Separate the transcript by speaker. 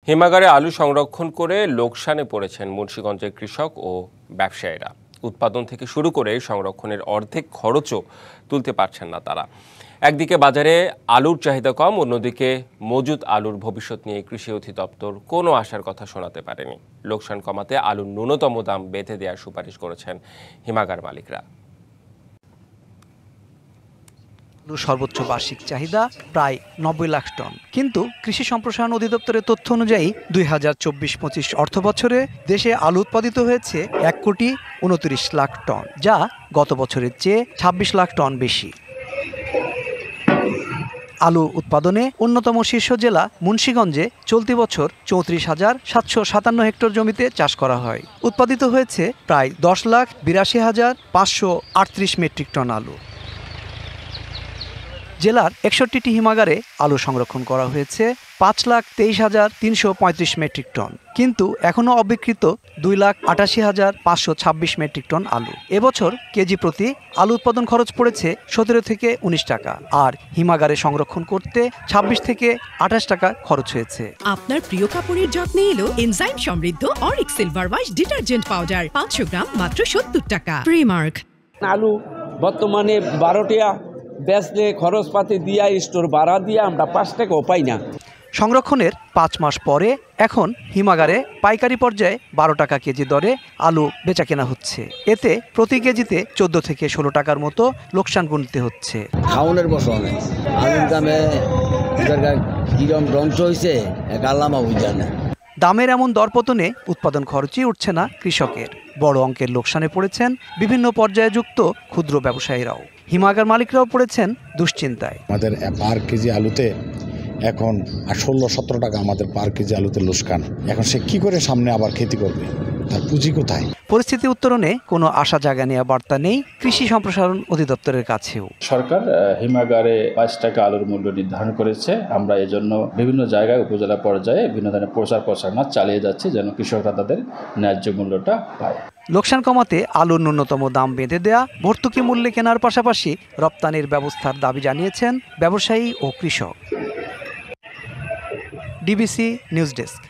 Speaker 1: হিমাগারে আলু সংরক্ষণ করে লোকসানে পড়েছেন মুন্সিগঞ্জের কৃষক ও ব্যবসায়ীরা। উৎপাদন থেকে শুরু করে সংরক্ষণের অর্ধেক খরচও তুলতে পারছেন না তারা। একদিকে বাজারে আলুর চাহিদা কম, অন্যদিকে মজুদ আলুর ভবিষ্যৎ নিয়ে কৃষি অধিদপ্তর কোনো আশার কথা শোনাতে পারেনি। লোকসান কমাতে আলুর ন্যূনতম দাম বেঁধে দেওয়ার সুপারিশ করেছেন হিমাগার মালিকরা।
Speaker 2: সর্বোচ্চ বার্ষিক চাহিদা প্রায় ৯০ লাখ টন, কিন্তু কৃষি সম্প্রসারণ অধিদপ্তরের তথ্য অনুযায়ী ২০২৪-২৫ অর্থ বছরে দেশে আলু উৎপাদিত হয়েছে ১,২৯ লাখ টন, যা গত বছরের চেয়ে ২৬ লাখ টন বেশি। আলু উৎপাদনে অন্যতম শীর্ষ জেলা মুন্সিগঞ্জে চলতি বছর ৩৪,৭৫৭ হেক্টর জমিতে চাষ করা হয়। উৎপাদিত হয়েছে প্রায় ১০,৮২,৫৩৮ মেট্রিক টন আলু। জেলার ৬১টি হিমাগারে আলু সংরক্ষণ করা হয়েছে ৫,২৩,৩৩৫ মেট্রিক টন, কিন্তু এখনও অবিকৃত ২,৮৮,৫২৬ মেট্রিক টন আলু। এবছর কেজি প্রতি আলু উৎপাদন খরচ পড়েছে ১৭ থেকে ১৯ টাকা, আর হিমাগারে সংরক্ষণ করতে ২৬ থেকে ২৮ টাকা খরচ হয়েছে।
Speaker 3: আপনার প্রিয় কাপড়ের যত্নে এলো এনজাইম সমৃদ্ধ Arik silver wash detergent powder, ৫০০ গ্রাম মাত্র ৭০ টাকা। প্রিমার্ক।
Speaker 4: আলু বর্তমানে ১২ টাকা বেচলে খরচপাতি দিয়া স্টোর ভাড়া দিয়ে আমরা ৫ টাকাও পাই না।
Speaker 2: সংরক্ষণের ৫ মাস পরে এখন হিমাগারে পাইকারি পর্যায়ে ১২ টাকা কেজি দরে আলু বেচা কেনা হচ্ছে। এতে প্রতি কেজিতে ১৪ থেকে ১৬ টাকার মতো লোকসান গুনতে হচ্ছে।
Speaker 5: খাওনের বছর আলুর দামে কিরম ধ্বংস হয়েছে আল্লামা বুঝা না।
Speaker 2: দামের এমন দরপতনে উৎপাদন খরচই উঠছে না কৃষকের। বড় অঙ্কের লোকসানে পড়েছেন বিভিন্ন পর্যায়ে যুক্ত ক্ষুদ্র ব্যবসায়ীরাও। হিমাগার মালিকরাও পড়েছেন দুশ্চিন্তায়।
Speaker 6: আমাদের পার কেজি আলুতে এখন ১৬-১৭ টাকা আমাদের পার কেজি আলুতে লোকসান। এখন সে কি করে সামনে আবার খেতি করবে, তার পুঁজি কোথায়?
Speaker 2: পরিস্থিতি উত্তরণে কোনো আশা জাগা নেওয়া বার্তা নেই কৃষি সম্প্রসারণ অধিদপ্তরের কাছেও।
Speaker 7: সরকার হিমাগারে ৫ টাকা আলুর মূল্য নির্ধারণ করেছে। আমরা এজন্য বিভিন্ন জায়গায় উপজেলা পর্যায়ে বিভিন্ন ধরনের প্রচার প্রচারণা চালিয়ে যাচ্ছি যেন কৃষকরা তাদের ন্যায্য মূল্যটা পায়।
Speaker 2: লোকসান কমাতে আলুর ন্যূনতম দাম বেঁধে দেয়া, ভর্তুকি মূল্যে কেনার পাশাপাশি রপ্তানির ব্যবস্থার দাবি জানিয়েছেন ব্যবসায়ী ও কৃষক। DBC news desk.